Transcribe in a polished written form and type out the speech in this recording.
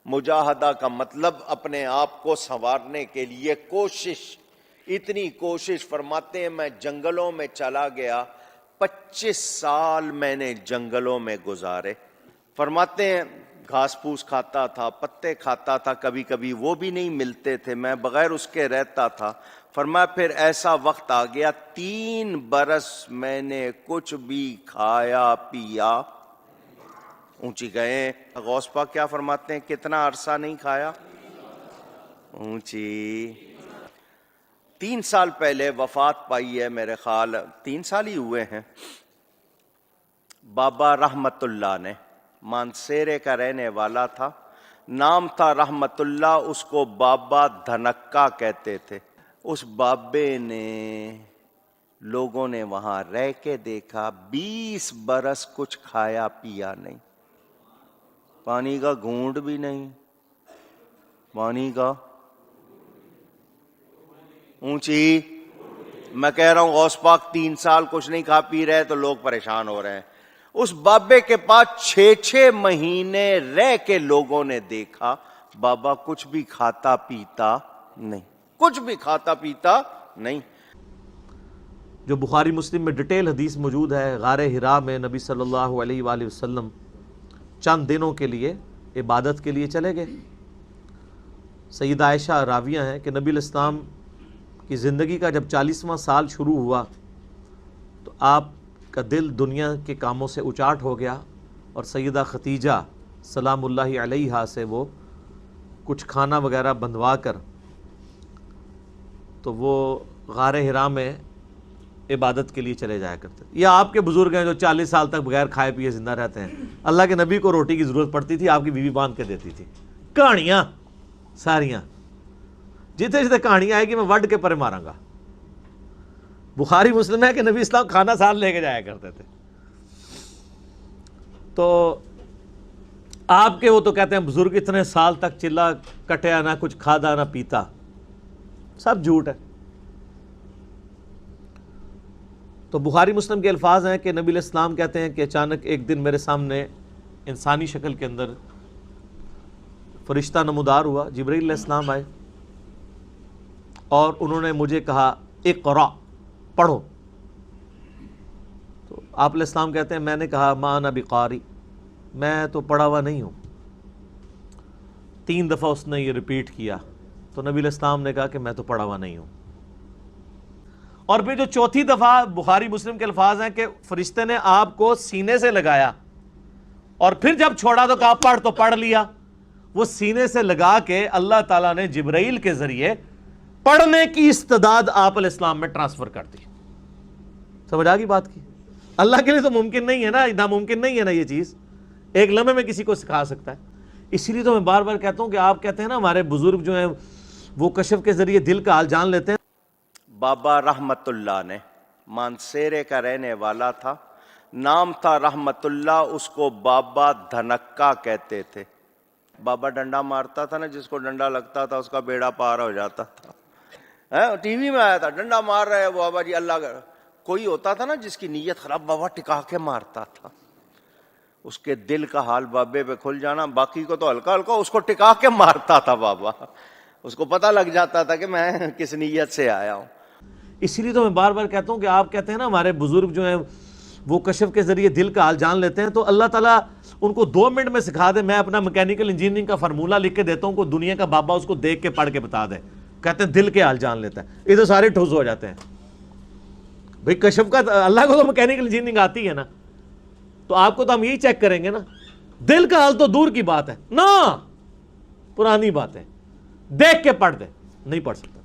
مجاہدہ کا مطلب اپنے آپ کو سنوارنے کے لیے کوشش، اتنی کوشش۔ فرماتے ہیں میں جنگلوں میں چلا گیا، 25 سال میں نے جنگلوں میں گزارے۔ فرماتے ہیں گھاس پھوس کھاتا تھا، پتے کھاتا تھا، کبھی کبھی وہ بھی نہیں ملتے تھے، میں بغیر اس کے رہتا تھا۔ فرمایا پھر ایسا وقت آ گیا 3 برس میں نے کچھ بھی کھایا پیا۔ اونچی گئے غوث پاک کیا فرماتے ہیں کتنا عرصہ نہیں کھایا؟ اونچی 3 سال پہلے وفات پائی ہے، میرے خیال 3 سال ہی ہوئے ہیں، بابا رحمت اللہ نے، مانسیرے کا رہنے والا تھا، نام تھا رحمت اللہ، اس کو بابا دھنکا کہتے تھے۔ اس بابے نے لوگوں نے وہاں رہ کے دیکھا 20 برس کچھ کھایا پیا نہیں، پانی کا گھونٹ بھی نہیں، پانی کا اونچی۔ میں کہہ رہا ہوں غوث پاک 3 سال کچھ نہیں کھا پی رہے تو لوگ پریشان ہو رہے ہیں۔ اس بابے کے پاس 6 مہینے رہ کے لوگوں نے دیکھا بابا کچھ بھی کھاتا پیتا نہیں، کچھ بھی کھاتا پیتا نہیں۔ جو بخاری مسلم میں ڈیٹیل حدیث موجود ہے، غار حرا میں نبی صلی اللہ علیہ وآلہ وسلم چند دنوں کے لیے عبادت کے لیے چلے گئے۔ سیدہ عائشہ راویہ ہیں کہ نبی الاسلام کی زندگی کا جب 40واں سال شروع ہوا تو آپ کا دل دنیا کے کاموں سے اچاٹ ہو گیا، اور سیدہ ختیجہ سلام اللہ علیہا سے وہ کچھ کھانا وغیرہ بندوا کر تو وہ غار حرا میں عبادت کے لیے چلے جایا کرتے۔ یا آپ کے بزرگ ہیں جو 40 سال تک بغیر کھائے پیے زندہ رہتے ہیں، اللہ کے نبی کو روٹی کی ضرورت پڑتی تھی، آپ کی بیوی باندھ کے دیتی تھی۔ کہانیاں ساریاں، جتنے جتنے کہانی آئے گی میں وڈ کے پرے ماراں گا۔ بخاری مسلم ہے کہ نبی اسلام کھانا ساتھ لے کے جایا کرتے تھے۔ تو آپ کے وہ تو کہتے ہیں بزرگ اتنے سال تک چلا کٹیا نہ کچھ کھادا نہ پیتا، سب جھوٹ ہے۔ تو بخاری مسلم کے الفاظ ہیں کہ نبی علیہ السلام کہتے ہیں کہ اچانک ایک دن میرے سامنے انسانی شکل کے اندر فرشتہ نمودار ہوا، جبرائیل علیہ السلام آئے اور انہوں نے مجھے کہا اقرا، پڑھو۔ تو آپ علیہ السلام کہتے ہیں میں نے کہا ما انا بقاری، میں تو پڑھا ہوا نہیں ہوں۔ 3 دفعہ اس نے یہ ریپیٹ کیا تو نبی علیہ السلام نے کہا کہ میں تو پڑھا ہوا نہیں ہوں۔ اور پھر جو 4تھی دفعہ بخاری مسلم کے الفاظ ہیں کہ فرشتے نے آپ کو سینے سے لگایا اور پھر جب چھوڑا تو کہا پڑھ، تو پڑھ لیا۔ وہ سینے سے لگا کے اللہ تعالیٰ نے جبرائیل کے ذریعے پڑھنے کی استعداد آپ علیہ السلام میں ٹرانسفر کر دی۔ سمجھ آ گئی بات کی؟ اللہ کے لیے تو ممکن نہیں ہے نا، ناممکن نہیں ہے نا یہ چیز، ایک لمحے میں کسی کو سکھا سکتا ہے۔ اسی لیے تو میں بار بار کہتا ہوں کہ آپ کہتے ہیں نا ہمارے بزرگ جو ہیں وہ کشف کے ذریعے دل کا حال جان لیتے ہیں۔ بابا رحمت اللہ نے، مانسیرے کا رہنے والا تھا، نام تھا رحمت اللہ، اس کو بابا دھنکا کہتے تھے۔ بابا ڈنڈا مارتا تھا نا، جس کو ڈنڈا لگتا تھا اس کا بیڑا پار ہو جاتا تھا۔ ٹی وی میں آیا تھا ڈنڈا مار رہے وہ بابا جی اللہ کا۔ کوئی ہوتا تھا نا جس کی نیت خراب، بابا ٹکا کے مارتا تھا، اس کے دل کا حال بابے پہ کھل جانا، باقی کو تو ہلکا ہلکا، اس کو ٹکا کے مارتا تھا بابا، اس کو پتہ لگ جاتا تھا کہ میں کس نیت سے آیا ہوں۔ اسی لیے تو میں بار بار کہتا ہوں کہ آپ کہتے ہیں نا ہمارے بزرگ جو ہیں وہ کشف کے ذریعے دل کا حال جان لیتے ہیں، تو اللہ تعالیٰ ان کو 2 منٹ میں سکھا دے۔ میں اپنا میکینیکل انجینئرنگ کا فارمولہ لکھ کے دیتا ہوں، کوئی دنیا کا بابا اس کو دیکھ کے پڑھ کے بتا دے، کہتے ہیں دل کے حال جان لیتا ہے۔ یہ تو سارے ٹھوس ہو جاتے ہیں بھئی، کشف کا اللہ کو تو میکینیکل انجینئرنگ آتی ہے نا، تو آپ کو تو ہم یہی چیک کریں گے نا، دل کا حال تو دور کی بات ہے نا، پرانی بات ہے، دیکھ کے پڑھ دے، نہیں پڑھ سکتا۔